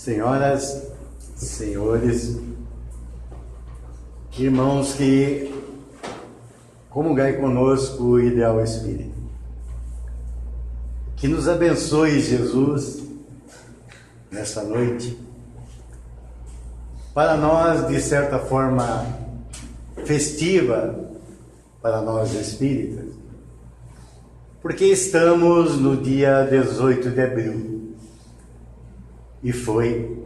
Senhoras, senhores, irmãos que comungai conosco o ideal Espírito, que nos abençoe Jesus nessa noite, para nós de certa forma festiva, para nós espíritas, porque estamos no dia 18 de abril, e foi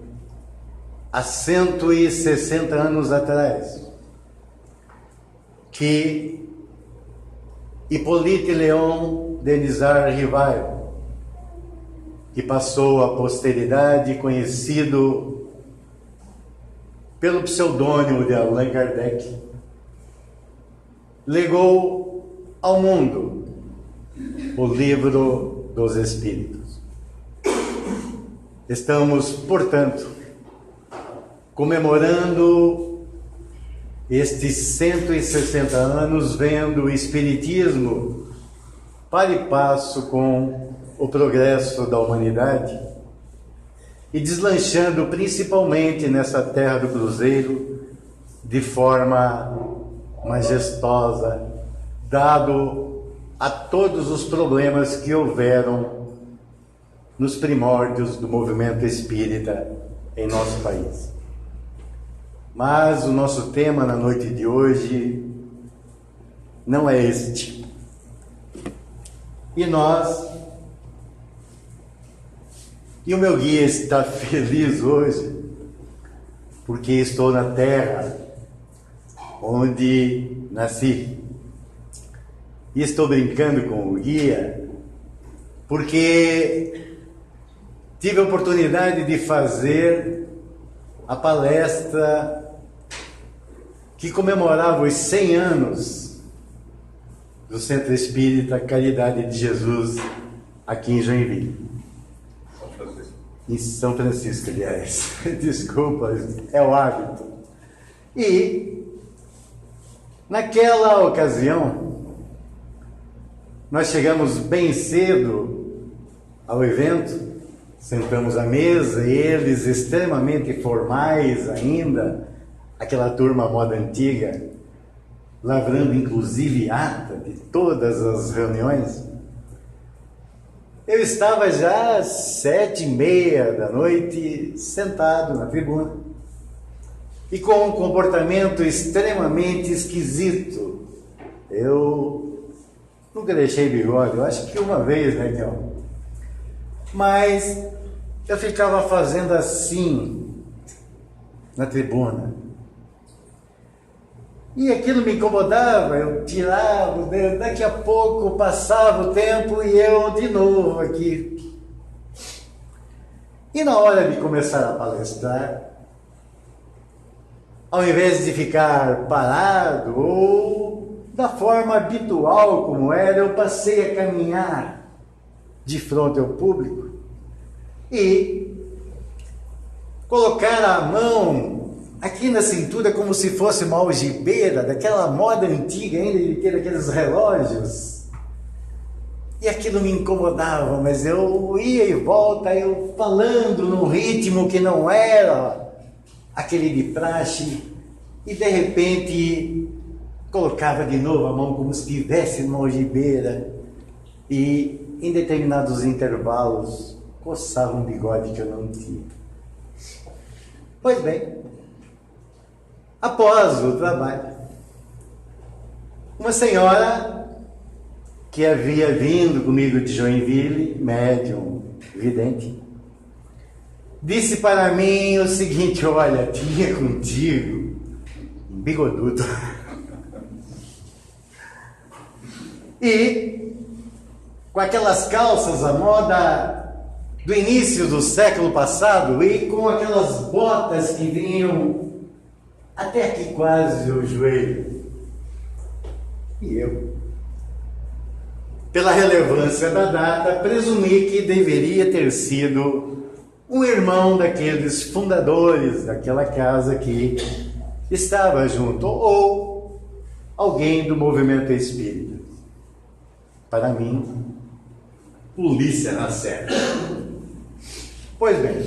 há 160 anos atrás que Hippolyte Léon Denisard Rivail, que passou à posteridade conhecido pelo pseudônimo de Allan Kardec, legou ao mundo o Livro dos Espíritos. Estamos, portanto, comemorando estes 160 anos, vendo o Espiritismo para e passo com o progresso da humanidade e deslanchando principalmente nessa terra do Cruzeiro de forma majestosa, dado a todos os problemas que houveram nos primórdios do movimento espírita em nosso país. Mas o nosso tema na noite de hoje não é este. E o meu guia está feliz hoje, porque estou na terra onde nasci. E estou brincando com o guia, porque tive a oportunidade de fazer a palestra que comemorava os 100 anos do Centro Espírita Caridade de Jesus, aqui em Joinville. Em São Francisco, aliás. Desculpa, é o hábito. E, naquela ocasião, nós chegamos bem cedo ao evento, sentamos à mesa, eles extremamente formais ainda, aquela turma moda antiga, lavrando inclusive ata de todas as reuniões. Eu estava já às 7:30 da noite, sentado na tribuna, e com um comportamento extremamente esquisito. Eu nunca deixei bigode, eu acho que uma vez, né, Raquel? Mas eu ficava fazendo assim na tribuna. E aquilo me incomodava, eu tirava o dedo, daqui a pouco passava o tempo e eu de novo aqui. E na hora de começar a palestrar, ao invés de ficar parado ou da forma habitual como era, eu passei a caminhar de frente ao público e colocar a mão aqui na cintura como se fosse uma algibeira, daquela moda antiga ainda de ter aqueles relógios. E aquilo me incomodava, mas eu ia e volta, eu falando num ritmo que não era aquele de praxe, e de repente colocava de novo a mão como se estivesse numa algibeira, e em determinados intervalos coçava um bigode que eu não tinha. Pois bem, após o trabalho, uma senhora que havia vindo comigo de Joinville, médium, vidente, disse para mim o seguinte: olha, tinha contigo um bigodudo. E com aquelas calças à moda do início do século passado e com aquelas botas que vinham até aqui quase o joelho. E eu, pela relevância da data, presumi que deveria ter sido um irmão daqueles fundadores daquela casa que estava junto, ou alguém do movimento espírita. Para mim, polícia na certa. Pois bem,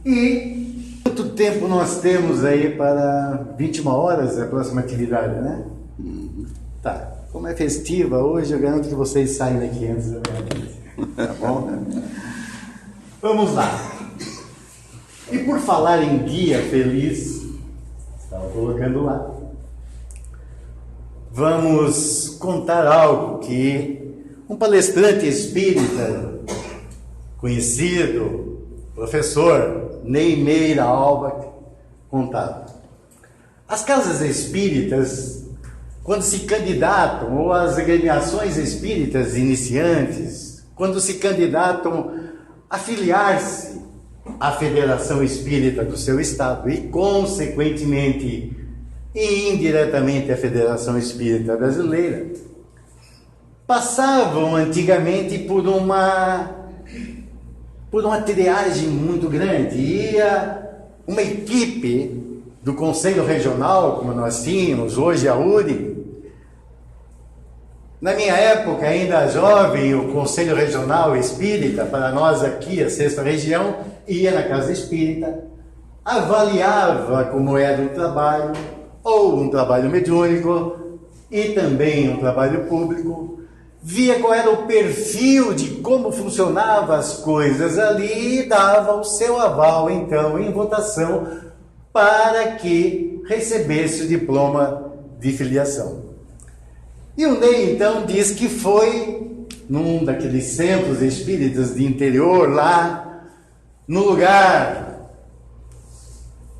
E quanto tempo nós temos aí para 21 horas a próxima atividade, né? Tá. Como é festiva hoje, eu garanto que vocês saem daqui antes da meia-noite. Tá bom? Vamos lá. E por falar em guia feliz, estava colocando lá, vamos contar algo que um palestrante espírita conhecido, professor Ney Meira Alba, contava. As casas espíritas, quando se candidatam, ou as agremiações espíritas iniciantes, quando se candidatam a filiar-se à Federação Espírita do seu estado e, consequentemente, e indiretamente à Federação Espírita Brasileira, passavam antigamente por uma triagem muito grande. Ia uma equipe do Conselho Regional, como nós tínhamos, hoje a URI. Na minha época, ainda jovem, o Conselho Regional Espírita, para nós aqui, a 6ª Região, ia na Casa Espírita, avaliava como era o trabalho, ou um trabalho mediúnico, e também um trabalho público, via qual era o perfil de como funcionavam as coisas ali e dava o seu aval, então, em votação, para que recebesse o diploma de filiação. E o Ney, então, diz que foi num daqueles centros espíritas de interior, lá, no lugar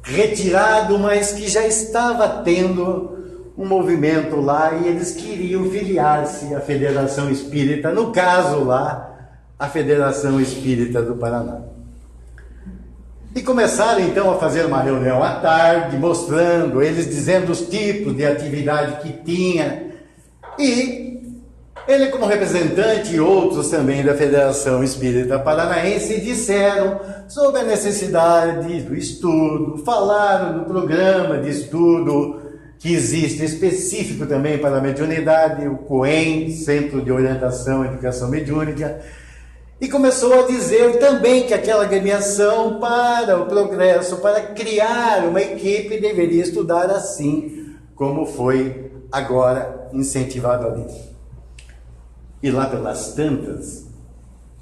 retirado, mas que já estava tendo um movimento lá e eles queriam filiar-se à Federação Espírita, no caso lá, a Federação Espírita do Paraná. E começaram então a fazer uma reunião à tarde, mostrando, eles dizendo os tipos de atividade que tinha. E ele, como representante, e outros também da Federação Espírita Paranaense, disseram sobre a necessidade do estudo, falaram do programa de estudo que existe específico também para a mediunidade, o COEM, Centro de Orientação e Educação Mediúnica, e começou a dizer também que aquela agremiação para o progresso, para criar uma equipe, deveria estudar assim como foi agora incentivado ali. E lá pelas tantas,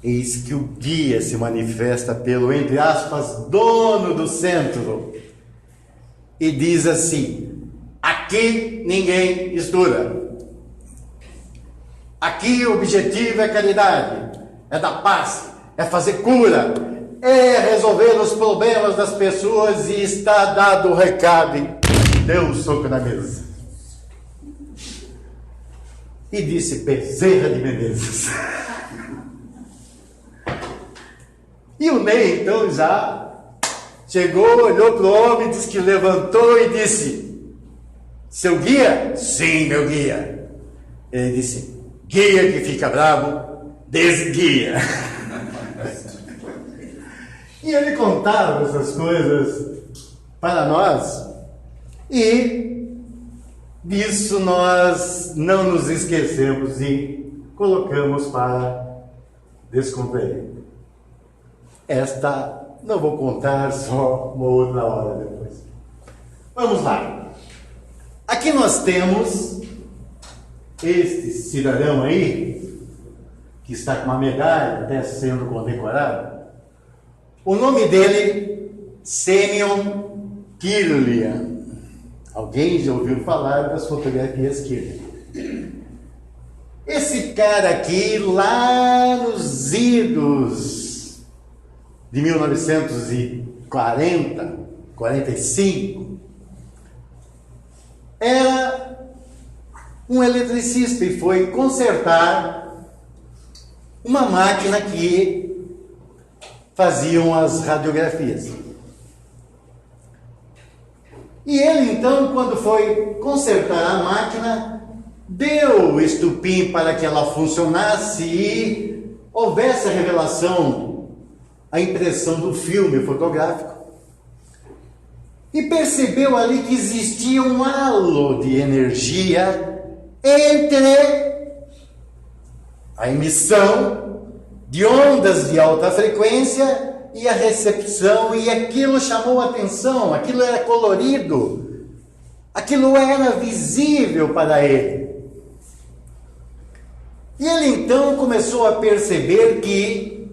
eis que o guia se manifesta pelo, entre aspas, dono do centro e diz assim: aqui ninguém estuda. Aqui o objetivo é caridade, é dar paz, é fazer cura, é resolver os problemas das pessoas, e está dado o recado. E deu um soco na mesa. E disse: Bezerra de Menezes. E o Ney, então, já chegou, olhou para o homem, disse que levantou e disse: seu guia? Sim, meu guia. Ele disse: guia que fica bravo, desguia. E ele contava essas coisas para nós, e disso nós não nos esquecemos e colocamos para descontrair. Esta não vou contar, só uma outra hora depois. Vamos lá. Aqui nós temos este cidadão aí, que está com uma medalha até sendo condecorado. O nome dele, Semyon Kierkegaard. Alguém já ouviu falar das fotografias Kierkegaard? Esse cara aqui, lá nos idos de 1940, 45, era um eletricista e foi consertar uma máquina que faziam as radiografias. E ele, então, quando foi consertar a máquina, deu o estupim para que ela funcionasse e houvesse a revelação, a impressão do filme fotográfico. E percebeu ali que existia um halo de energia entre a emissão de ondas de alta frequência e a recepção, e aquilo chamou a atenção, aquilo era colorido, aquilo era visível para ele. E ele então começou a perceber que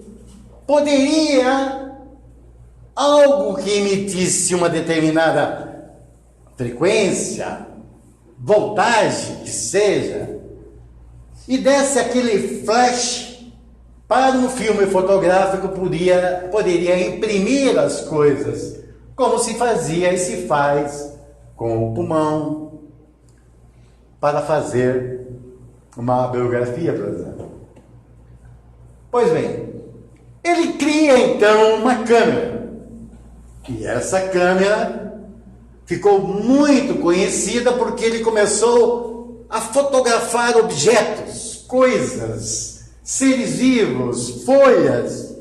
poderia algo que emitisse uma determinada frequência, voltagem que seja, e desse aquele flash para um filme fotográfico, poderia imprimir as coisas, como se fazia e se faz com o pulmão, para fazer uma biografia, por exemplo. Pois bem, ele cria então uma câmera, e essa câmera ficou muito conhecida porque ele começou a fotografar objetos, coisas, seres vivos, folhas,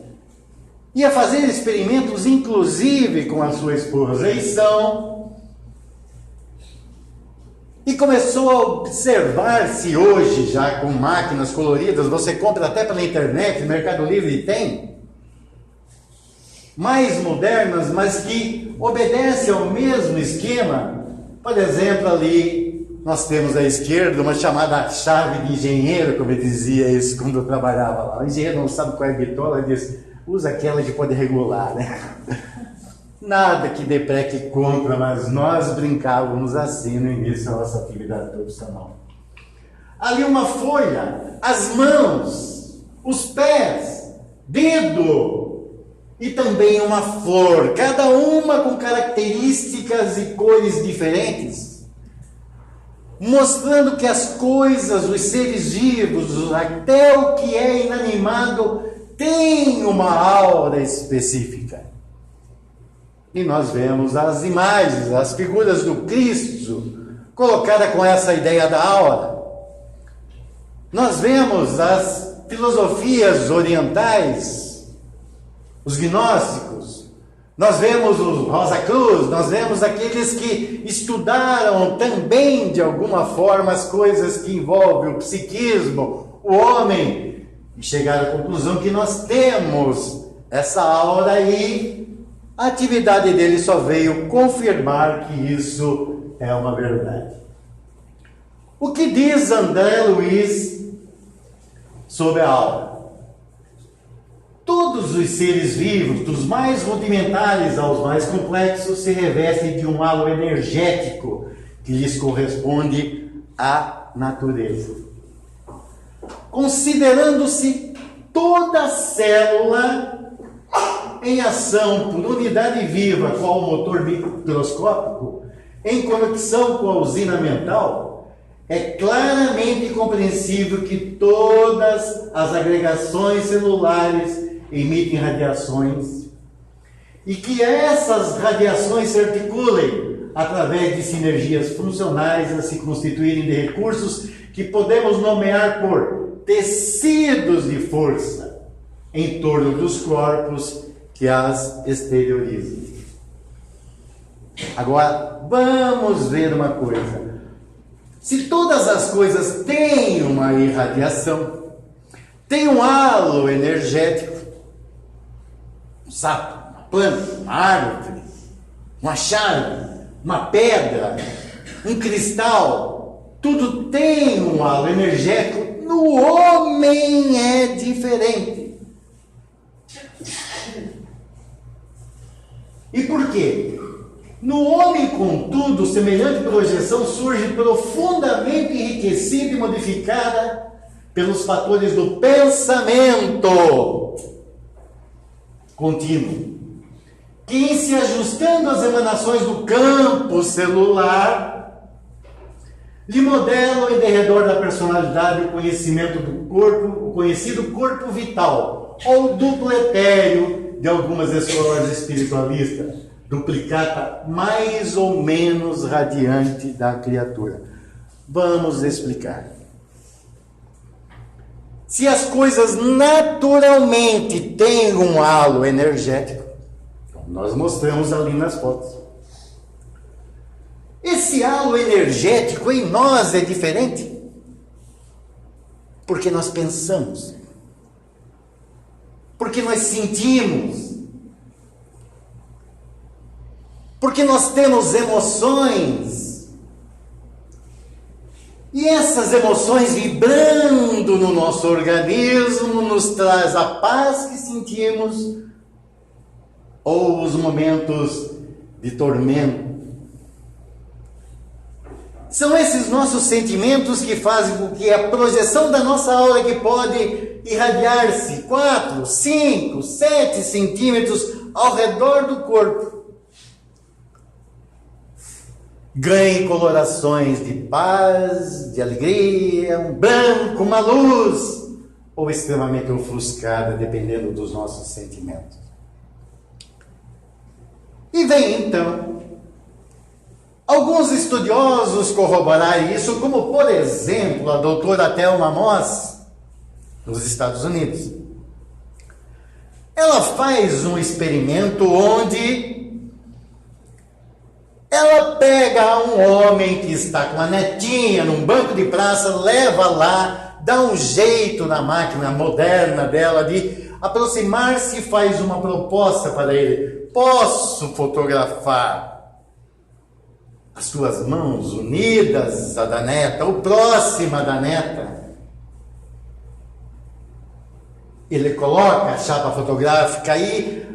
e a fazer experimentos inclusive com a sua esposa, e começou a observar-se hoje, já com máquinas coloridas, você compra até pela internet, Mercado Livre tem, mais modernas, mas que obedecem ao mesmo esquema. Por exemplo, ali nós temos à esquerda uma chamada chave de engenheiro, como eu dizia isso quando eu trabalhava lá. O engenheiro não sabe qual é a bitola, ele diz, usa aquela que pode regular, né? Nada que dê pré que compra, mas nós brincávamos assim no início da nossa atividade profissional. Ali uma folha, as mãos, os pés, dedo, e também uma flor, cada uma com características e cores diferentes, mostrando que as coisas, os seres vivos, até o que é inanimado, tem uma aura específica. E nós vemos as imagens, as figuras do Cristo, colocada com essa ideia da aura. Nós vemos as filosofias orientais, os gnósticos, nós vemos o Rosa Cruz, nós vemos aqueles que estudaram também de alguma forma as coisas que envolvem o psiquismo, o homem, e chegaram à conclusão que nós temos essa aura e a atividade dele só veio confirmar que isso é uma verdade. O que diz André Luiz sobre a aura? Todos os seres vivos, dos mais rudimentares aos mais complexos, se revestem de um halo energético que lhes corresponde à natureza. Considerando-se toda célula em ação por unidade viva, qual o motor microscópico, em conexão com a usina mental, é claramente compreensível que todas as agregações celulares emitem radiações e que essas radiações se articulem através de sinergias funcionais a se constituírem de recursos que podemos nomear por tecidos de força em torno dos corpos que as exteriorizam. Agora, vamos ver uma coisa. Se todas as coisas têm uma irradiação, têm um halo energético, um sapo, uma planta, uma árvore, uma chave, uma pedra, um cristal, tudo tem um halo energético. No homem é diferente. E por quê? No homem, contudo, semelhante projeção surge profundamente enriquecida e modificada pelos fatores do pensamento contínuo, que, em se ajustando às emanações do campo celular, lhe modelam em derredor da personalidade o conhecimento do corpo, o conhecido corpo vital, ou duplo etéreo de algumas escolas espiritualistas, duplicata mais ou menos radiante da criatura. Vamos explicar. Se as coisas naturalmente têm um halo energético, nós mostramos ali nas fotos. Esse halo energético em nós é diferente, porque nós pensamos, porque nós sentimos, Porque nós temos emoções. E essas emoções vibrando no nosso organismo nos traz a paz que sentimos ou os momentos de tormento. São esses nossos sentimentos que fazem com que a projeção da nossa aura, que pode irradiar-se 4, 5, 7 centímetros ao redor do corpo, ganhe colorações de paz, de alegria, um branco, uma luz, ou extremamente ofuscada, dependendo dos nossos sentimentos. E vem então alguns estudiosos corroborar isso, como por exemplo a doutora Thelma Moss, nos Estados Unidos. Ela faz um experimento onde ela pega um homem que está com a netinha num banco de praça, leva lá, dá um jeito na máquina moderna dela de aproximar-se e faz uma proposta para ele. Posso fotografar as suas mãos unidas, a da neta, ou próxima da neta? Ele coloca a chapa fotográfica aí,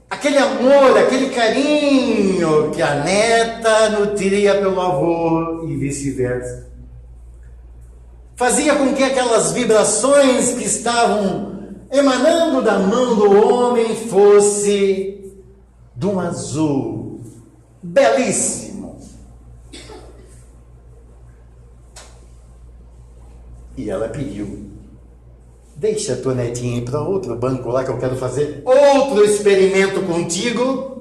aquele amor, aquele carinho que a neta nutria pelo avô e vice-versa. Fazia com que aquelas vibrações que estavam emanando da mão do homem fosse de um azul belíssimo. E ela pediu: deixa a tua netinha ir para outro banco lá que eu quero fazer outro experimento contigo.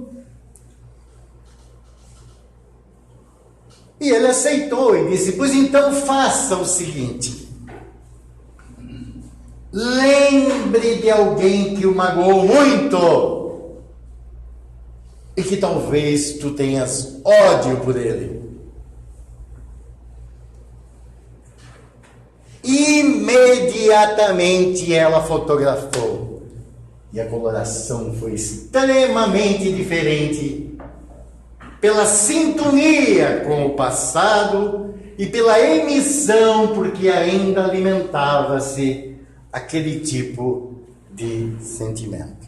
E ele aceitou e disse: pois então faça o seguinte, lembre de alguém que o magoou muito e que talvez tu tenhas ódio por ele. Imediatamente ela fotografou e a coloração foi extremamente diferente, pela sintonia com o passado e pela emissão, porque ainda alimentava-se aquele tipo de sentimento.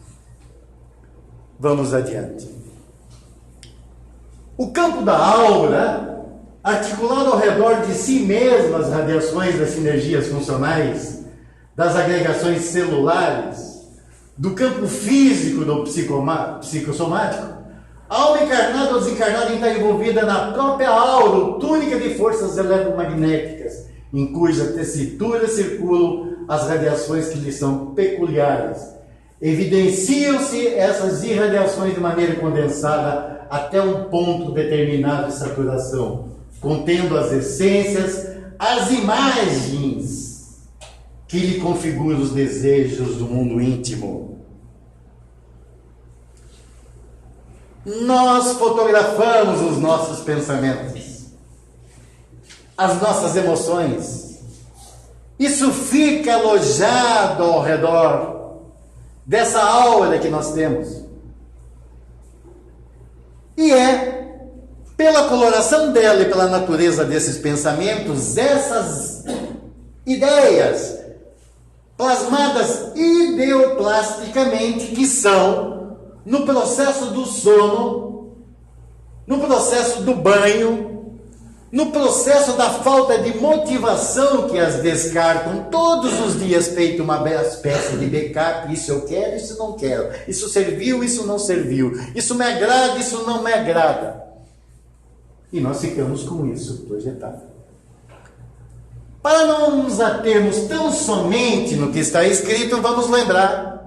Vamos adiante. O campo da aura, articulado ao redor de si mesmo as radiações das sinergias funcionais, das agregações celulares, do campo físico do psicossomático, a alma encarnada ou desencarnada está envolvida na própria aura, túnica de forças eletromagnéticas, em cuja tessitura circulam as radiações que lhe são peculiares. Evidenciam-se essas irradiações de maneira condensada até um ponto determinado de saturação, contendo as essências, as imagens que lhe configuram os desejos do mundo íntimo. Nós fotografamos os nossos pensamentos, as nossas emoções. Isso fica alojado ao redor dessa aura que nós temos. E é pela coloração dela e pela natureza desses pensamentos, essas ideias plasmadas ideoplasticamente, que são no processo do sono, no processo do banho, no processo da falta de motivação que as descartam todos os dias, feito uma espécie de backup. Isso eu quero, isso não quero, isso serviu, isso não serviu, isso me agrada, isso não me agrada. E nós ficamos com isso projetado. Para não nos atermos tão somente no que está escrito, vamos lembrar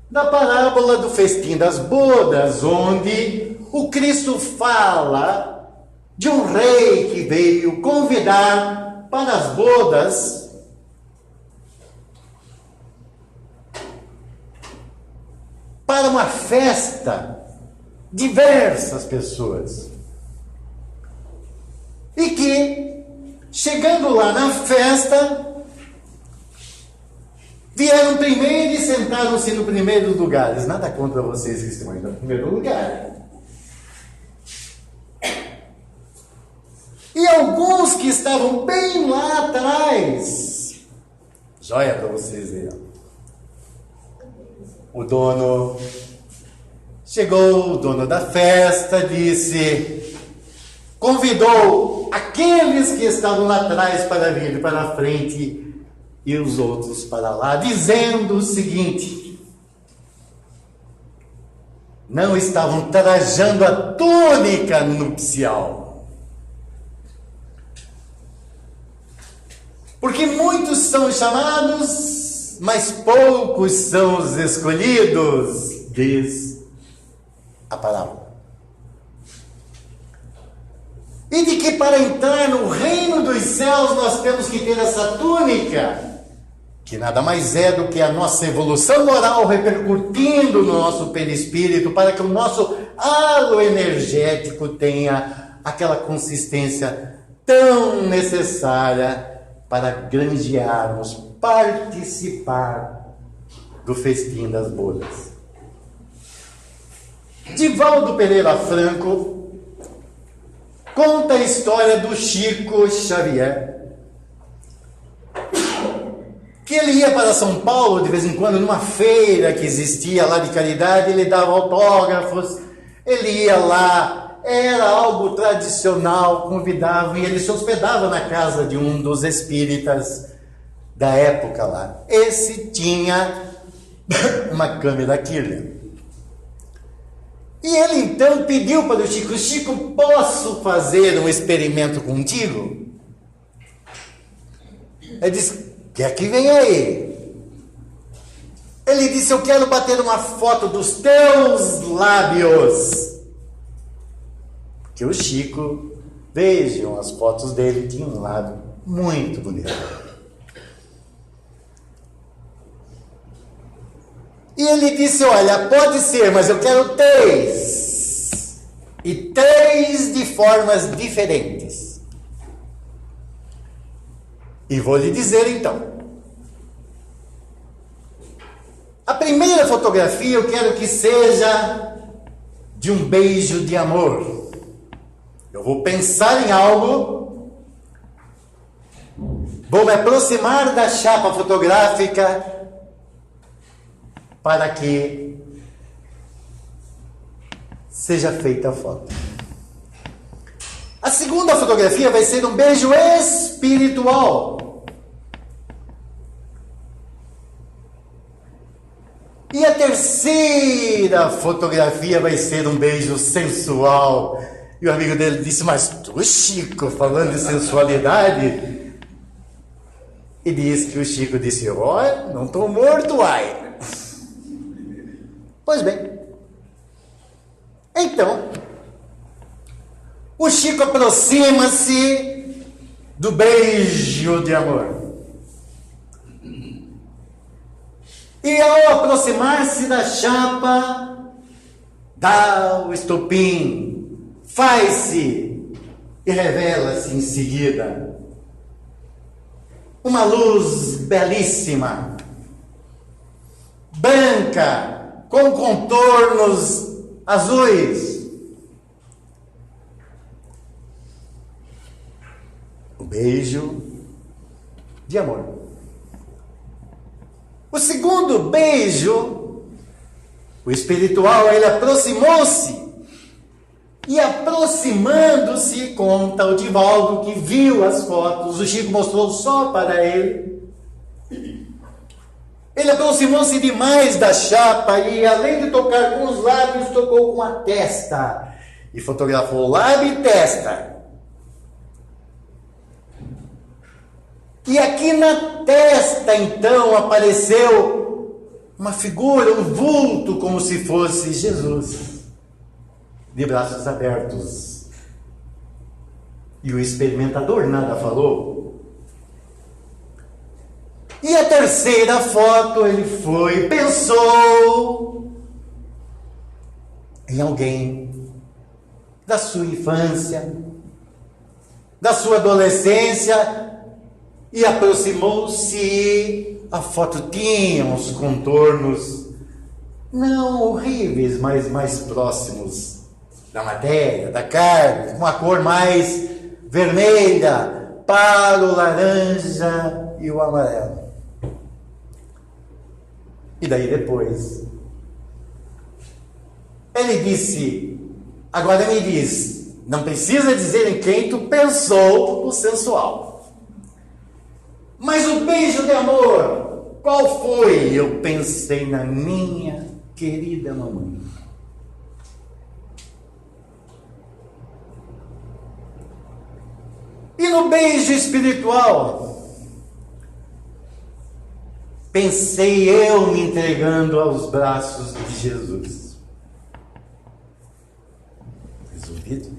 da parábola do festim das bodas, onde o Cristo fala de um rei que veio convidar para as bodas para uma festa diversas pessoas. E que, chegando lá na festa, vieram primeiro e sentaram-se no primeiro lugar. Nada contra vocês que estão aí no primeiro lugar. que estavam bem lá atrás. Joia para vocês verem. O dono chegou, o dono da festa disse, convidou aqueles que estavam lá atrás para vir para a frente e os outros para lá, dizendo o seguinte: não estavam trajando a túnica nupcial, porque muitos são chamados, mas poucos são os escolhidos, diz a palavra. E de que para entrar no reino dos céus nós temos que ter essa túnica, que nada mais é do que a nossa evolução moral repercutindo no nosso perispírito, para que o nosso halo energético tenha aquela consistência tão necessária para granjearmos, participar do festim das bodas. Divaldo Pereira Franco conta a história do Chico Xavier, que ele ia para São Paulo de vez em quando, numa feira que existia lá de caridade, ele dava autógrafos, ele ia lá, era algo tradicional, convidavam, e ele se hospedava na casa de um dos espíritas da época lá. Esse tinha uma câmera Kirlian. E ele então pediu para o Chico: Chico, posso fazer um experimento contigo? Ele disse: quer que venha aí? Ele disse: eu quero bater uma foto dos teus lábios. Que o Chico, vejam as fotos dele, tinha um lábio muito bonito. E ele disse: olha, pode ser, mas eu quero 3. E 3 de formas diferentes. E vou lhe dizer então. A primeira fotografia eu quero que seja de um beijo de amor. Eu vou pensar em algo, vou me aproximar da chapa fotográfica para que seja feita a foto. A segunda fotografia vai ser um beijo espiritual. E a terceira fotografia vai ser um beijo sensual. E o amigo dele disse: mas tu, Chico, falando de sensualidade? E disse que o Chico disse: olha, não estou morto, ai. Pois bem, então, o Chico aproxima-se do beijo de amor. E ao aproximar-se da chapa, dá o estopim, faz-se e revela-se em seguida uma luz belíssima, branca, com contornos azuis. O beijo de amor. O segundo beijo, o espiritual, ele aproximou-se. E aproximando-se, conta o Divaldo que viu as fotos, o Chico mostrou só para ele. Ele aproximou-se demais da chapa e, além de tocar com os lábios, tocou com a testa. E fotografou lábio e testa. E aqui na testa, então, apareceu uma figura, um vulto, como se fosse Jesus, de braços abertos. E o experimentador nada falou. E a terceira foto, ele foi, pensou em alguém da sua infância, da sua adolescência, e aproximou-se. A foto tinha uns contornos não horríveis, mas mais próximos da matéria, da carne, com uma cor mais vermelha, para o laranja e o amarelo. E daí depois, ele disse, agora me diz, não precisa dizer em quem tu pensou o sensual. Mas o beijo de amor, qual foi? Eu pensei na minha querida mamãe. E no beijo espiritual, pensei eu me entregando aos braços de Jesus. Resolvido?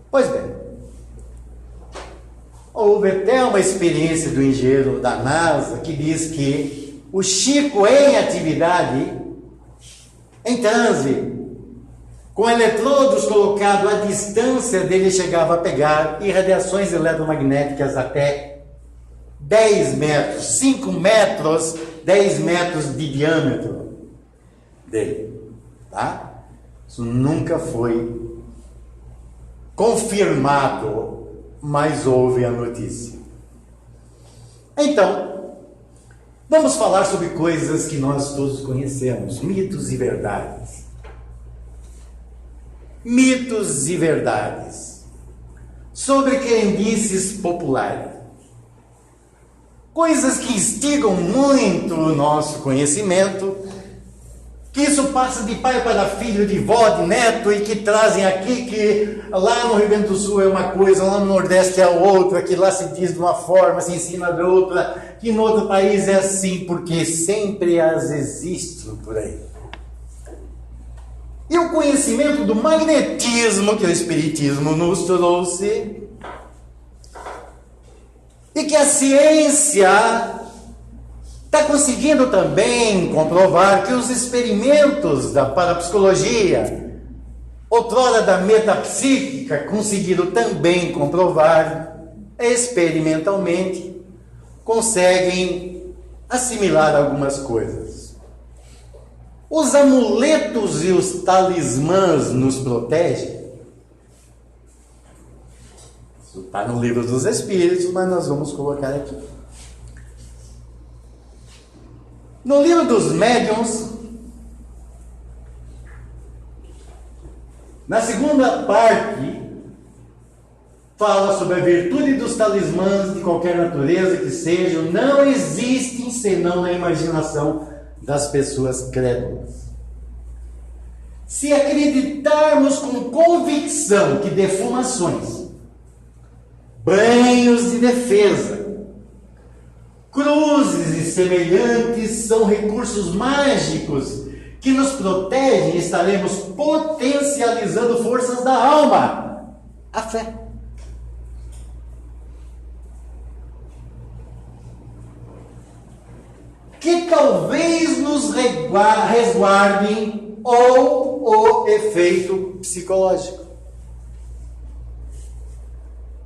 Pois bem, houve até uma experiência do engenheiro da NASA que diz que o Chico em atividade, em transe, com eletrodos colocados à distância dele, chegava a pegar irradiações eletromagnéticas até 10 metros, 5 metros, 10 metros de diâmetro dele, tá? Isso nunca foi confirmado, mas houve a notícia. Então, vamos falar sobre coisas que nós todos conhecemos, mitos e verdades. Mitos e verdades sobre crendices populares. Coisas que instigam muito o nosso conhecimento, que isso passa de pai para filho, de vó, de neto, e que trazem aqui que lá no Rio Grande do Sul é uma coisa, lá no Nordeste é outra, que lá se diz de uma forma, se ensina de outra, que no outro país é assim, porque sempre as existem por aí. E o conhecimento do magnetismo que o Espiritismo nos trouxe, e que a ciência está conseguindo também comprovar, que os experimentos da parapsicologia, outrora da metapsíquica, conseguiram também comprovar, experimentalmente, conseguem assimilar algumas coisas. Os amuletos e os talismãs nos protegem. Isso está no Livro dos Espíritos, mas nós vamos colocar aqui. No Livro dos Médiuns, na segunda parte, fala sobre a virtude dos talismãs de qualquer natureza que sejam, não existem senão na imaginação das pessoas crédulas. Se acreditarmos com convicção que defumações, banhos de defesa, cruzes e semelhantes são recursos mágicos que nos protegem, estaremos potencializando forças da alma, a fé. Que talvez nos resguardem ou o efeito psicológico.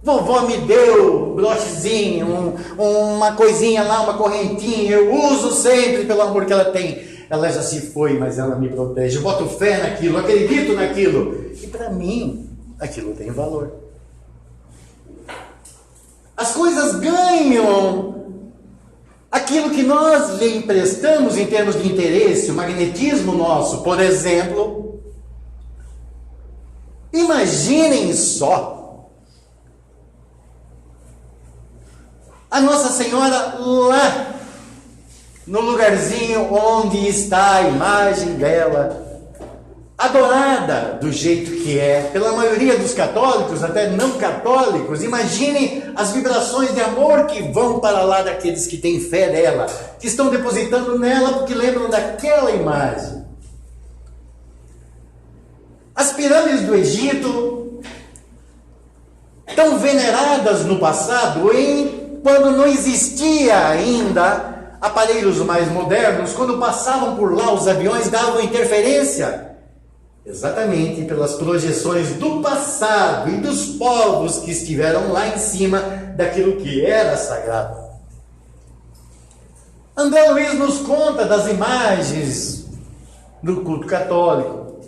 Vovó me deu um brochezinho, uma coisinha lá, uma correntinha, eu uso sempre pelo amor que ela tem. Ela já se foi, mas ela me protege. Eu boto fé naquilo, acredito naquilo. E para mim, aquilo tem valor. As coisas ganham aquilo que nós lhe emprestamos em termos de interesse, o magnetismo nosso. Por exemplo, imaginem só a Nossa Senhora lá no lugarzinho onde está a imagem dela, adorada do jeito que é, pela maioria dos católicos, até não católicos. Imaginem as vibrações de amor que vão para lá daqueles que têm fé nela, que estão depositando nela porque lembram daquela imagem. As pirâmides do Egito, tão veneradas no passado, quando não existia ainda aparelhos mais modernos, quando passavam por lá os aviões davam interferência, exatamente pelas projeções do passado e dos povos que estiveram lá em cima daquilo que era sagrado. André Luiz nos conta das imagens do culto católico.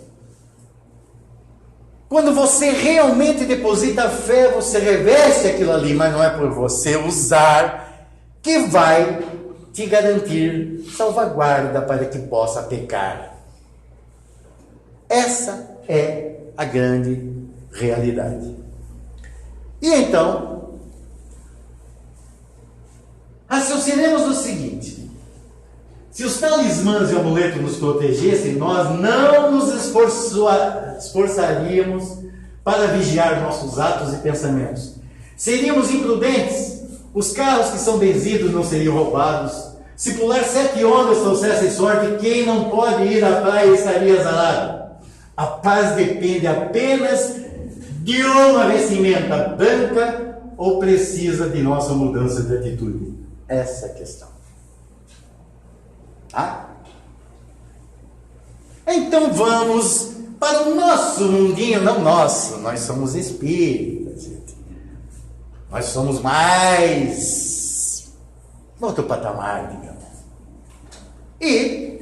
Quando você realmente deposita fé, você reveste aquilo ali, mas não é por você usar que vai te garantir salvaguarda para que possa pecar. Essa é a grande realidade. E então, raciocinemos o seguinte: se os talismãs e amuletos nos protegessem, nós não nos esforçaríamos para vigiar nossos atos e pensamentos. Seríamos imprudentes, os carros que são benzidos não seriam roubados. Se pular 7 ondas trouxesse sorte, quem não pode ir à praia estaria azarado. A paz depende apenas de uma vestimenta branca ou precisa de nossa mudança de atitude? Essa é a questão. Tá? Então vamos para o nosso mundinho, não nosso, nós somos espíritas, gente. Nós somos mais outro patamar, digamos. E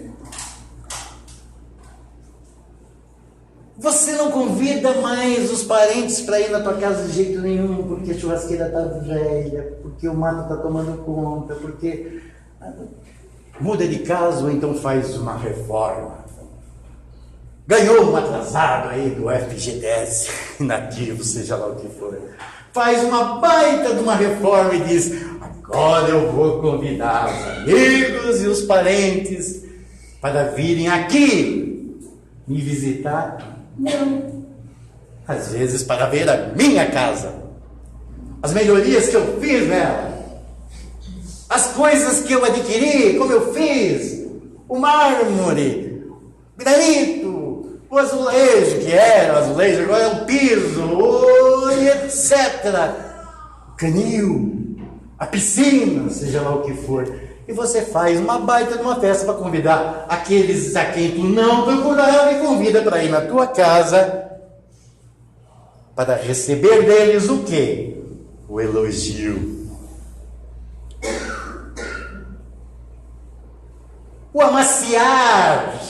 você não convida mais os parentes para ir na tua casa de jeito nenhum, porque a churrasqueira está velha, porque o mato está tomando conta, porque muda de casa ou então faz uma reforma. Ganhou um atrasado aí do FGTS, nativo, seja lá o que for. Faz uma baita de uma reforma e diz: agora eu vou convidar os amigos e os parentes para virem aqui me visitar. Não. Às vezes para ver a minha casa, as melhorias que eu fiz nela, as coisas que eu adquiri, como eu fiz, o mármore, o granito, o azulejo, que era o azulejo, agora é o piso, e etc. O canil, a piscina, seja lá o que for. E você faz uma baita de uma festa para convidar aqueles a quem tu não procurava e convida para ir na tua casa para receber deles o quê? O elogio. O amaciar.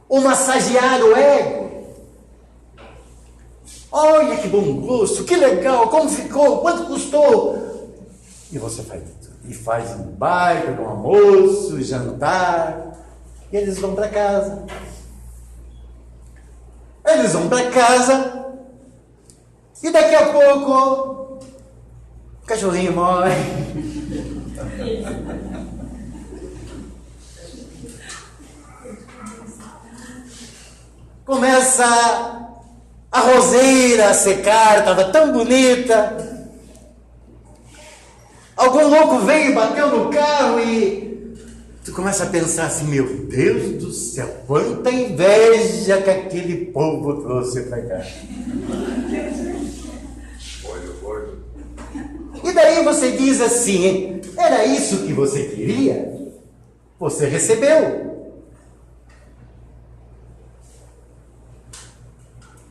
O massagear o ego. Olha que bom gosto, que legal, como ficou, quanto custou? E você faz tudo. E faz um baita de um almoço, jantar, e eles vão para casa. Eles vão para casa, e daqui a pouco, o cachorrinho morre. Começa a roseira a secar, estava tão bonita. Algum louco veio e bateu no carro e tu começa a pensar assim: meu Deus do céu, quanta inveja que aquele povo trouxe para cá. E daí você diz assim: era isso que você queria? Você recebeu.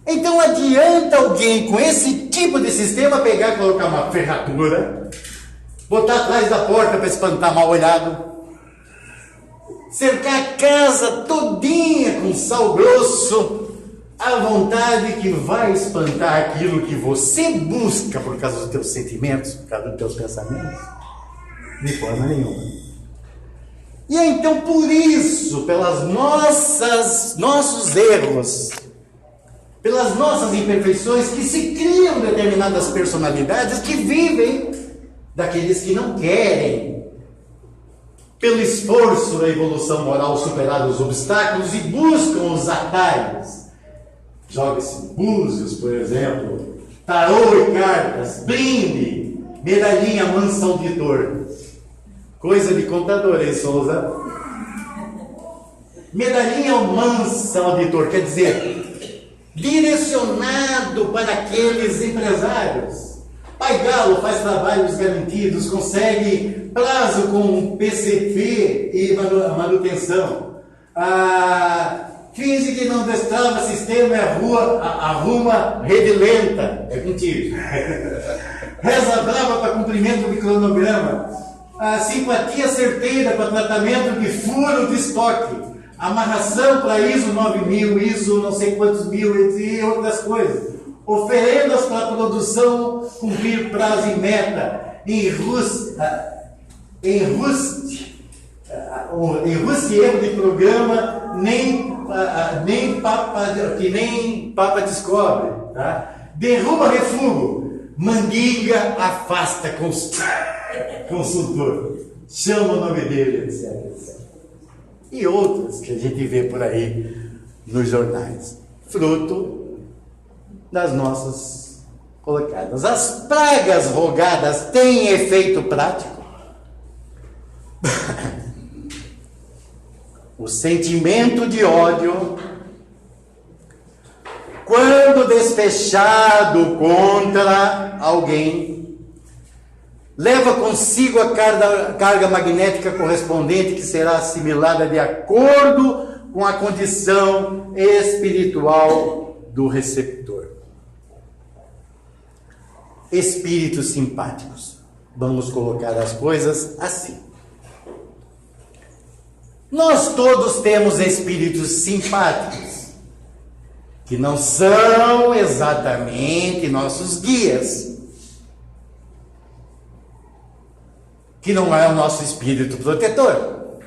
Então adianta alguém com esse tipo de sistema pegar e colocar uma ferradura, botar atrás da porta para espantar mal olhado, cercar a casa todinha com sal grosso, à vontade que vai espantar aquilo que você busca por causa dos teus sentimentos, por causa dos teus pensamentos? De forma nenhuma. E é então por isso, pelas nossos erros, pelas nossas imperfeições, que se criam determinadas personalidades que vivem daqueles que não querem, pelo esforço da evolução moral, superar os obstáculos e buscam os atalhos. Joga-se búzios, por exemplo, tarô e cartas, brinde, medalhinha mansa auditor. Coisa de contador, hein, Souza? Medalhinha mansa auditor, quer dizer, direcionado para aqueles empresários. Pai Galo faz trabalhos garantidos, consegue prazo com PCP e manutenção. Finge que não destrava sistema e arruma rede lenta. É contigo. Reza brava para cumprimento de cronograma. Simpatia certeira para tratamento de furo de estoque. amarração para ISO 9000, ISO não sei quantos mil e outras coisas, oferendas para a produção cumprir prazo e meta, erro de programa, que nem Papa descobre, tá? Derruba refúgio, mandinga afasta consultor, chama o nome dele, etc, etc. E outras que a gente vê por aí nos jornais, fruto das nossas colocadas. As pragas rogadas têm efeito prático? O sentimento de ódio, quando despechado contra alguém, leva consigo a carga magnética correspondente, que será assimilada de acordo com a condição espiritual do receptor. Espíritos simpáticos. Vamos colocar as coisas assim. Nós todos temos espíritos simpáticos, que não são exatamente nossos guias, que não é o nosso espírito protetor,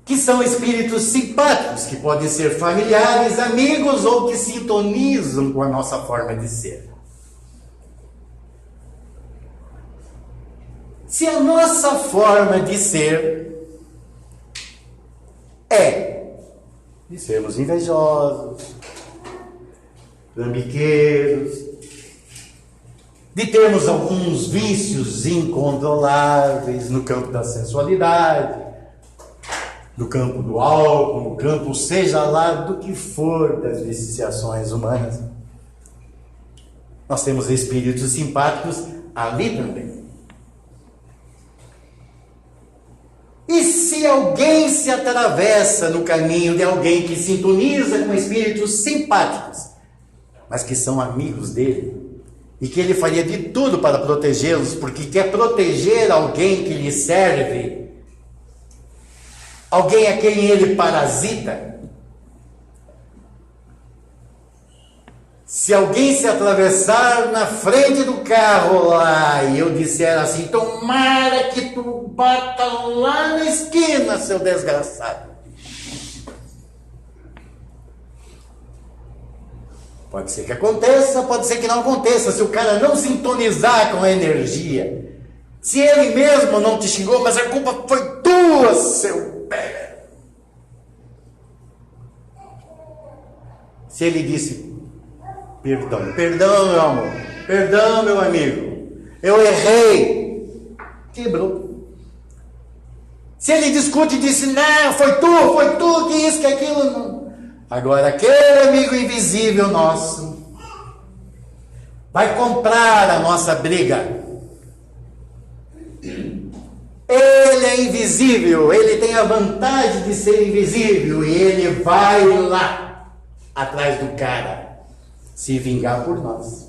que são espíritos simpáticos, que podem ser familiares, amigos ou que sintonizam com a nossa forma de ser. Se a nossa forma de ser é de sermos invejosos, trambiqueiros, de termos alguns vícios incontroláveis no campo da sensualidade, no campo do álcool, no campo seja lá do que for das viciações humanas, nós temos espíritos simpáticos ali também. E se alguém se atravessa no caminho de alguém que sintoniza com espíritos simpáticos, mas que são amigos dele, e que ele faria de tudo para protegê-los, porque quer proteger alguém que lhe serve, alguém a quem ele parasita, se alguém se atravessar na frente do carro lá e eu disser assim, tomara que tu bata lá na esquina, seu desgraçado. Pode ser que aconteça, pode ser que não aconteça, se o cara não sintonizar com a energia. Se ele mesmo não te xingou, mas a culpa foi tua, seu pé. Se ele disse, perdão, meu amor, perdão, meu amigo, eu errei, quebrou. Se ele discute e disse, não, foi tu, que isso, que aquilo, não. Agora, aquele amigo invisível nosso vai comprar a nossa briga. Ele é invisível, ele tem a vantagem de ser invisível e ele vai lá atrás do cara se vingar por nós.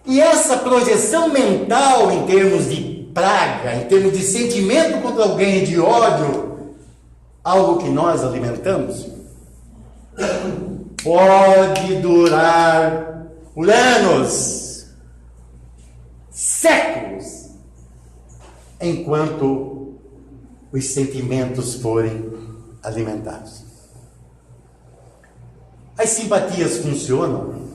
E essa projeção mental em termos de praga, em termos de sentimento contra alguém, de ódio, algo que nós alimentamos, pode durar por anos, séculos, enquanto os sentimentos forem alimentados. As simpatias funcionam?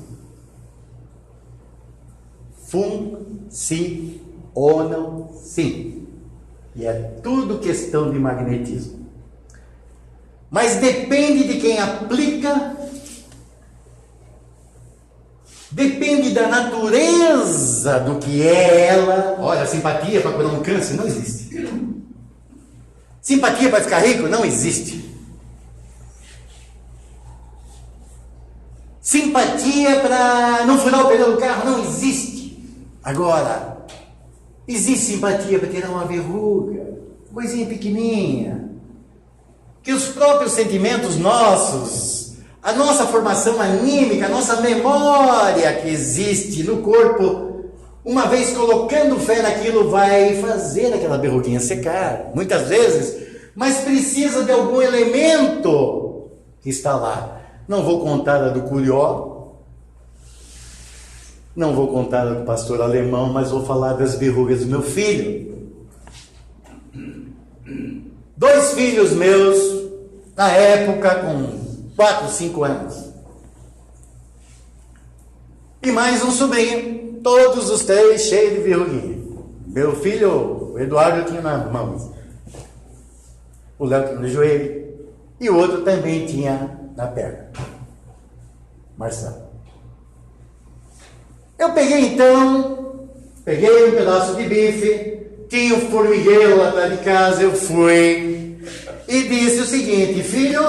Funcionam, sim. E é tudo questão de magnetismo. Mas depende de quem aplica, depende da natureza do que é ela. Olha, simpatia para curar um câncer não existe. Simpatia para ficar rico não existe. Simpatia para não furar o pneu do carro não existe. Agora, existe simpatia para tirar uma verruga, coisinha pequenininha, que os próprios sentimentos nossos, a nossa formação anímica, a nossa memória que existe no corpo, uma vez colocando fé naquilo, vai fazer aquela verruguinha secar, muitas vezes, mas precisa de algum elemento que está lá. Não vou contar a do Curió, não vou contar a do pastor alemão, mas vou falar das verrugas do meu filho. 2 filhos meus, na época, com 4, 5 anos. E mais um sobrinho, todos os 3 cheios de verruguinha. Meu filho, o Eduardo, tinha nas mãos. O Léo tinha no joelho. E o outro também tinha na perna. Marcelo. Eu peguei um pedaço de bife, tinha um formigueiro lá atrás de casa, eu fui e disse o seguinte: filho,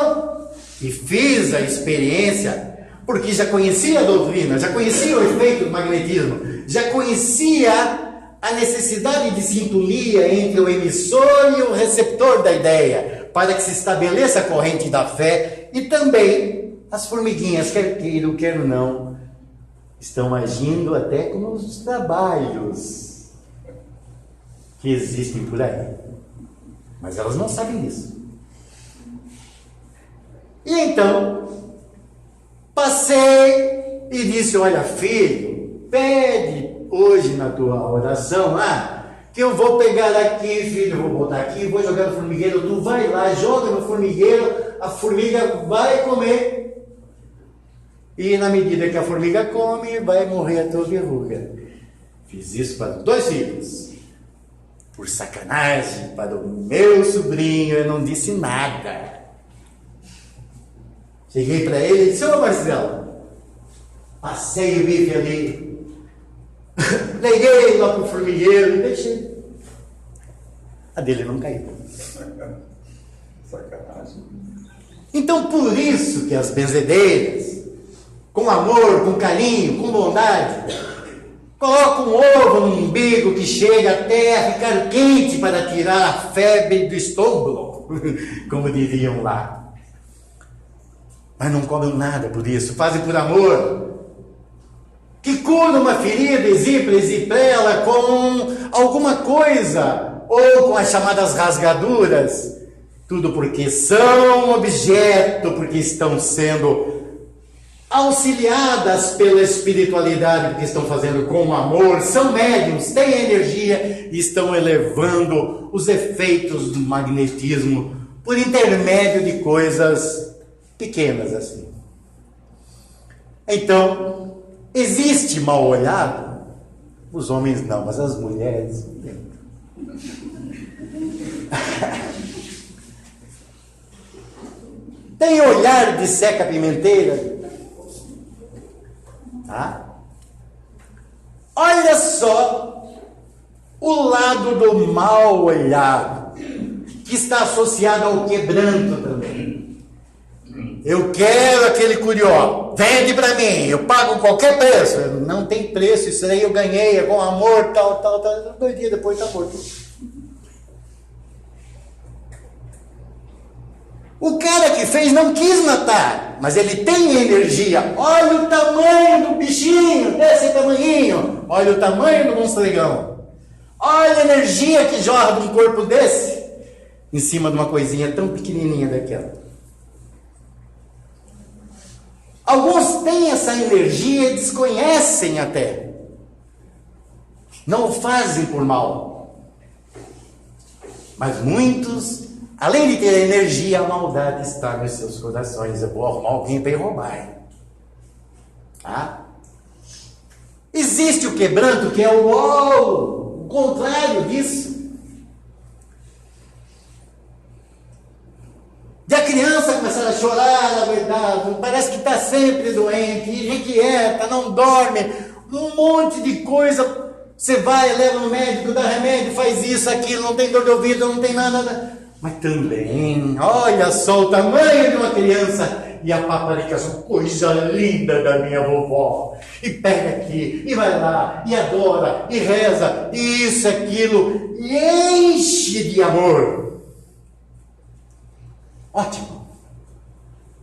e fiz a experiência, porque já conhecia a doutrina, já conhecia o efeito do magnetismo, já conhecia a necessidade de sintonia entre o emissor e o receptor da ideia, para que se estabeleça a corrente da fé, e também as formiguinhas, quer queiram, quer não, estão agindo até como os trabalhos que existem por aí. Mas elas não sabem disso. E então, passei e disse: olha, filho, pede hoje na tua oração que eu vou pegar aqui, filho, vou botar aqui, vou jogar no formigueiro, tu vai lá, joga no formigueiro, a formiga vai comer. E na medida que a formiga come, vai morrer a tua verruga. Fiz isso para 2 filhos. Por sacanagem, para o meu sobrinho, eu não disse nada. Cheguei para ele e disse: ô Marcelo, passei o bife ali, liguei lá para o formigueiro e deixei. A dele não caiu. Sacanagem. Então, por isso que as benzedeiras, com amor, com carinho, com bondade, colocam um ovo no umbigo que chega até a ficar quente para tirar a febre do estômago, como diriam lá. Mas não cobram nada por isso, fazem por amor. Que cura uma ferida exíprela com alguma coisa, ou com as chamadas rasgaduras, tudo porque são objeto, porque estão sendo auxiliadas pela espiritualidade, porque estão fazendo com amor, são médiuns, têm energia e estão elevando os efeitos do magnetismo por intermédio de coisas pequenas assim. Então, existe mal olhado? Os homens não, mas as mulheres tem olhar de seca-pimenteira. Tá? Olha só o lado do mal olhado, que está associado ao quebranto também. Eu quero aquele curió, vende para mim, eu pago qualquer preço. Não tem preço, isso aí eu ganhei, é com amor, tal. 2 dias depois está morto. O cara que fez não quis matar, mas ele tem energia. Olha o tamanho do bichinho, desse tamanhinho. Olha o tamanho do monstregão. Olha a energia que jorra de um corpo desse em cima de uma coisinha tão pequenininha daquela. Alguns têm essa energia e desconhecem até. Não o fazem por mal. Mas muitos, além de ter energia, a maldade está nos seus corações. Eu vou arrumar alguém para ir roubar. Tá? Existe o quebranto, que é o contrário disso. De a criança começar a chorar, na verdade, parece que está sempre doente, irrequieta, não dorme, um monte de coisa. Você vai, leva no médico, dá remédio, faz isso, aquilo, não tem dor de ouvido, não tem nada. Mas também, olha só o tamanho de uma criança e a paparicação, coisa linda da minha vovó. E pega aqui, e vai lá, e adora, e reza, e isso, aquilo, e enche de amor. Ótimo,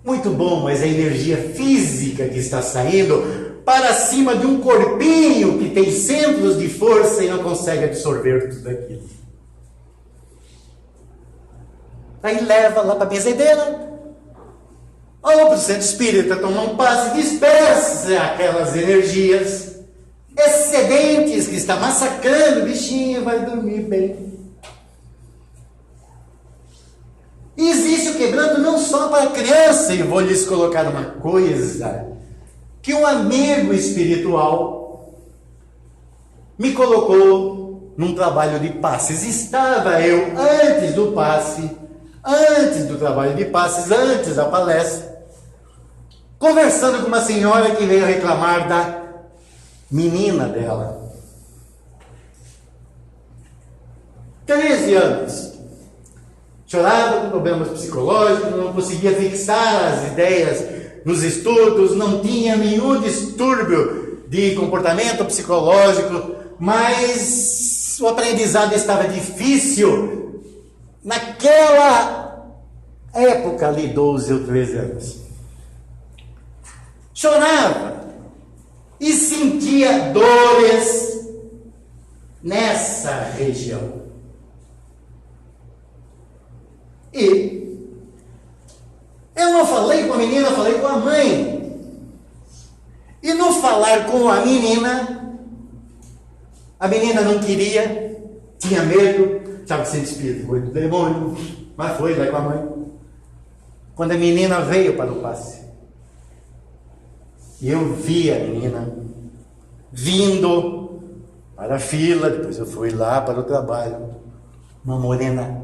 muito bom, mas a energia física que está saindo para cima de um corpinho que tem centros de força e não consegue absorver tudo aquilo. Aí leva lá para a benzedeira, ou para o centro espírita, toma um passe, dispersa aquelas energias excedentes que está massacrando o bichinho, vai dormir bem. E existe o quebranto não só para a criança, e vou lhes colocar uma coisa, que um amigo espiritual me colocou num trabalho de passes. Estava eu, antes do passe, antes do trabalho de passes, antes da palestra, conversando com uma senhora que veio reclamar da menina dela. 13 anos. Chorava com problemas psicológicos, não conseguia fixar as ideias nos estudos, não tinha nenhum distúrbio de comportamento psicológico, mas o aprendizado estava difícil naquela época ali, 12 ou 13 anos. Chorava e sentia dores nessa região. E eu não falei com a menina, falei com a mãe. E no falar com a menina não queria, tinha medo, achava que sendo espírito, foi do demônio, mas foi lá com a mãe. Quando a menina veio para o passe, e eu vi a menina vindo para a fila, depois eu fui lá para o trabalho, uma morena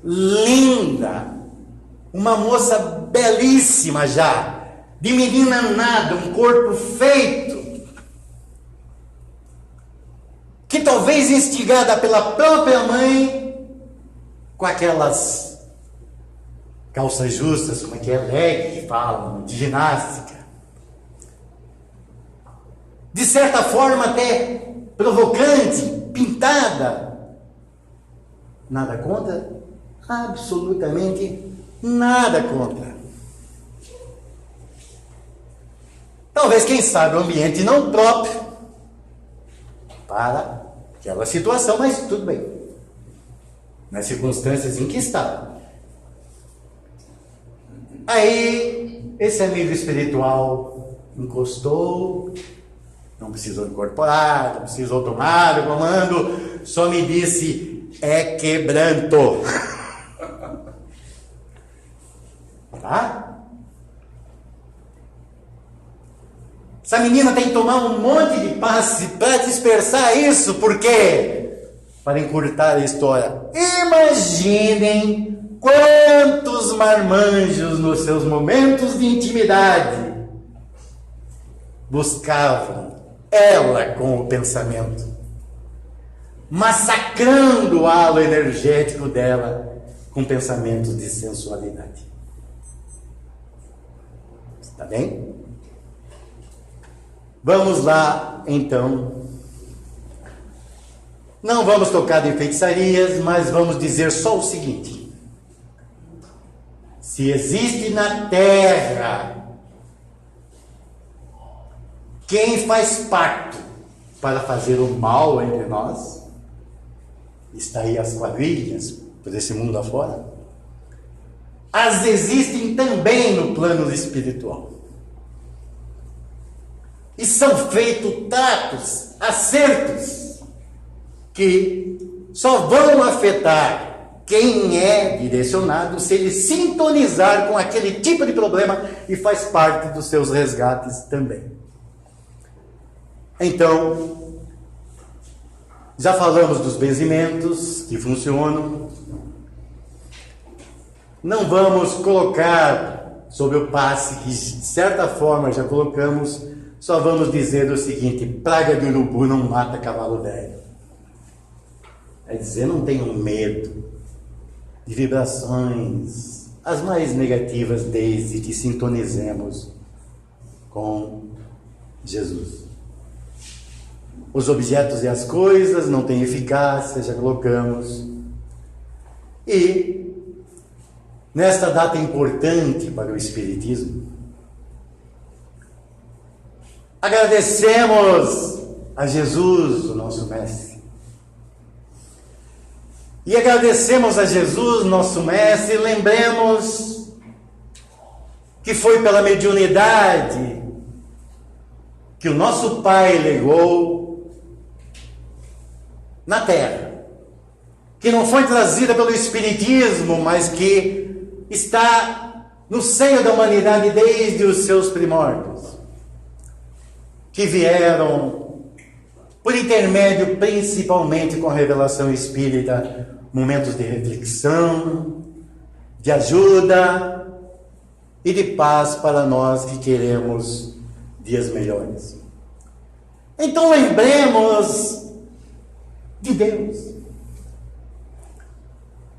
linda, uma moça belíssima já, de menina nada, um corpo feito, que talvez instigada pela própria mãe, com aquelas calças justas, como é que é, leg, que falam, de ginástica, de certa forma até provocante, pintada, nada contra, absolutamente nada contra. Talvez, quem sabe, o ambiente não próprio para aquela situação, mas tudo bem, nas circunstâncias em que estava. Aí, esse amigo espiritual encostou, não precisou incorporar, não precisou tomar o comando, só me disse, é quebranto. Tá? Essa menina tem que tomar um monte de passe para dispersar isso, por quê? Para encurtar a história. Imaginem quantos marmanjos nos seus momentos de intimidade buscavam ela com o pensamento, massacrando o halo energético dela com pensamentos de sensualidade. Está bem? Vamos lá, então. Não vamos tocar em feitiçarias, mas vamos dizer só o seguinte: se existe na Terra quem faz pacto para fazer o mal entre nós, está aí as quadrilhas por esse mundo afora, as existem também no plano espiritual. E são feitos tratos, acertos, que só vão afetar quem é direcionado se ele sintonizar com aquele tipo de problema e faz parte dos seus resgates também. Então, já falamos dos benzimentos que funcionam. Não vamos colocar sobre o passe, que de certa forma já colocamos, só vamos dizer o seguinte: praga de urubu não mata cavalo velho. É dizer, não tenham medo de vibrações, as mais negativas, desde que sintonizemos com Jesus. Os objetos e as coisas não têm eficácia, já colocamos. E, nesta data importante para o Espiritismo, Agradecemos a Jesus, o nosso Mestre. E agradecemos a Jesus, nosso Mestre, e lembremos que foi pela mediunidade que o nosso Pai legou na Terra, que não foi trazida pelo Espiritismo, mas que está no seio da humanidade desde os seus primórdios, que vieram por intermédio principalmente com a revelação espírita, momentos de reflexão, de ajuda e de paz para nós que queremos dias melhores. Então lembremos de Deus,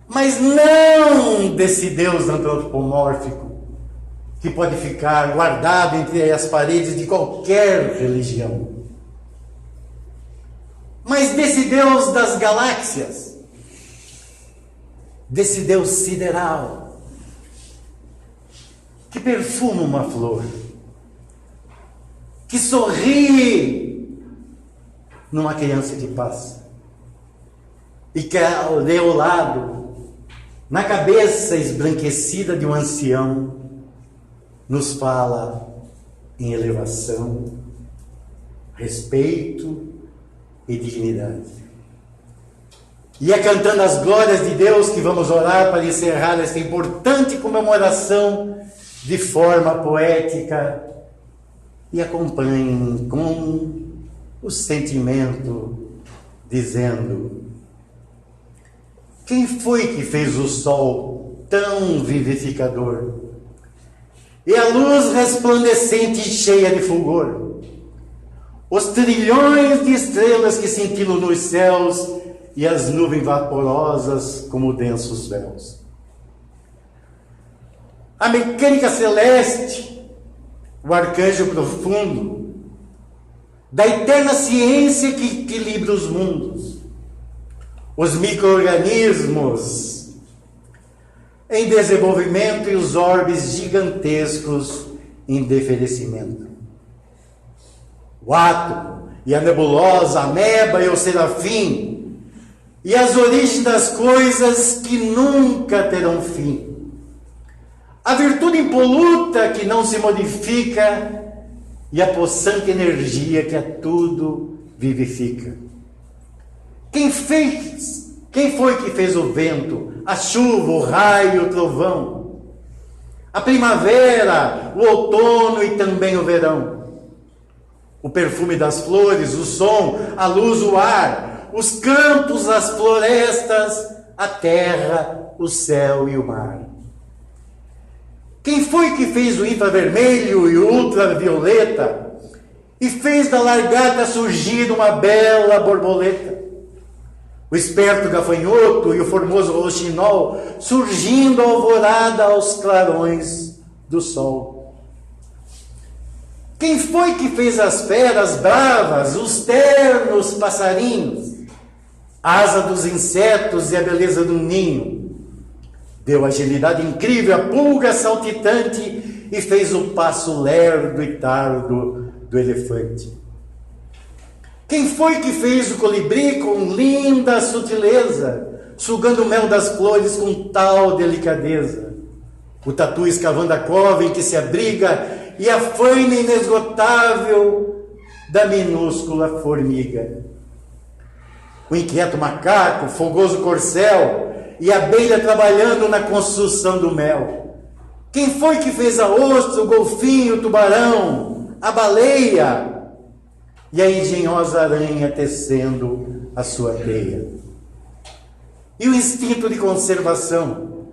mas não desse Deus antropomórfico que pode ficar guardado entre as paredes de qualquer religião, mas desse Deus das galáxias, desse Deus sideral, que perfuma uma flor, que sorri numa criança que passa, e que ao lado, na cabeça esbranquecida de um ancião, nos fala em elevação, respeito e dignidade. E é cantando as glórias de Deus que vamos orar para encerrar esta importante comemoração de forma poética, e acompanhem com o sentimento, dizendo: quem foi que fez o sol tão vivificador, e a luz resplandecente e cheia de fulgor, os trilhões de estrelas que cintilam nos céus, e as nuvens vaporosas como densos véus? A mecânica celeste, o arcanjo profundo, da eterna ciência que equilibra os mundos, os micro-organismos em desenvolvimento e os orbes gigantescos em deferecimento, o átomo e a nebulosa, a ameba e o serafim, e as origens das coisas que nunca terão fim, a virtude impoluta que não se modifica e a possante energia que a tudo vivifica. Quem foi que fez o vento, a chuva, o raio, o trovão, a primavera, o outono e também o verão, o perfume das flores, o som, a luz, o ar, os campos, as florestas, a terra, o céu e o mar? Quem foi que fez o infravermelho e o ultravioleta e fez da largata surgir uma bela borboleta? O esperto gafanhoto e o formoso roxinol surgindo alvorada aos clarões do sol. Quem foi que fez as feras bravas, os ternos passarinhos, a asa dos insetos e a beleza do ninho? Deu agilidade incrível à pulga saltitante e fez o passo lerdo e tardo do elefante. Quem foi que fez o colibri com linda sutileza, sugando o mel das flores com tal delicadeza? O tatu escavando a cova em que se abriga e a faina inesgotável da minúscula formiga. O inquieto macaco, fogoso corcel e a abelha trabalhando na construção do mel. Quem foi que fez a ostra, o golfinho, o tubarão, a baleia e a engenhosa aranha tecendo a sua teia? E o instinto de conservação,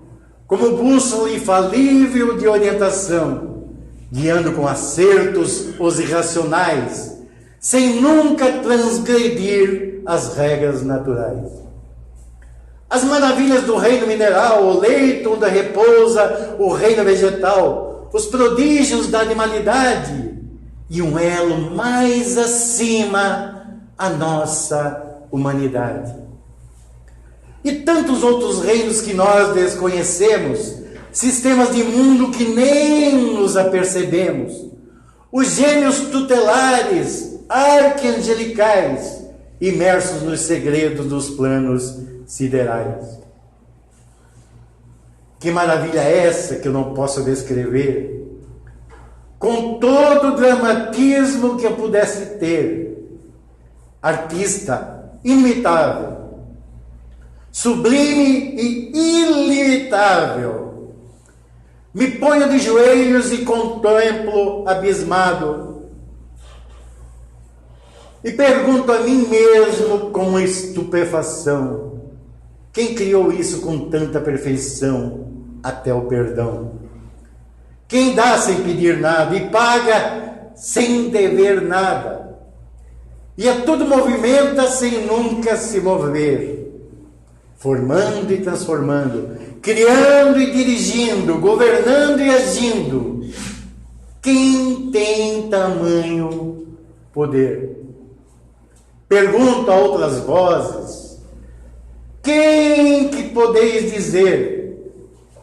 como bússola infalível de orientação, guiando com acertos os irracionais, sem nunca transgredir as regras naturais. As maravilhas do reino mineral, o leito onde repousa o reino vegetal, os prodígios da animalidade e um elo mais acima, a nossa humanidade. E tantos outros reinos que nós desconhecemos, sistemas de mundo que nem nos apercebemos, os gênios tutelares, arcangelicais, imersos nos segredos dos planos siderais. Que maravilha é essa que eu não posso descrever, com todo o dramatismo que eu pudesse ter. Artista imitável, sublime e ilimitável. Me ponho de joelhos e contemplo abismado. E pergunto a mim mesmo com estupefação: quem criou isso com tanta perfeição, até o perdão? Quem dá sem pedir nada e paga sem dever nada, e a tudo movimenta sem nunca se mover, formando e transformando, criando e dirigindo, governando e agindo? Quem tem tamanho poder? Pergunto a outras vozes: quem que podeis dizer?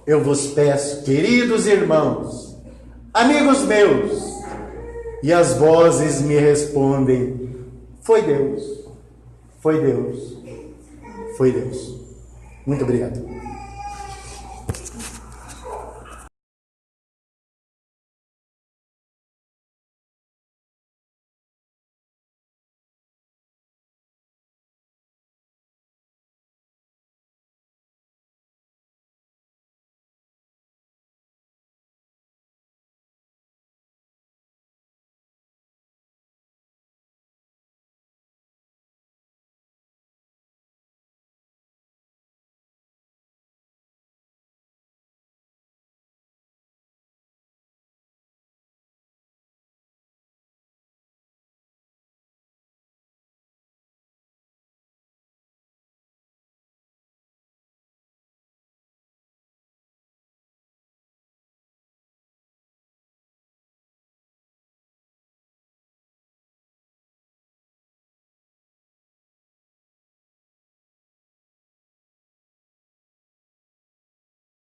Eu vos peço, queridos irmãos, amigos meus. E as vozes me respondem: foi Deus, foi Deus, foi Deus. Muito obrigado.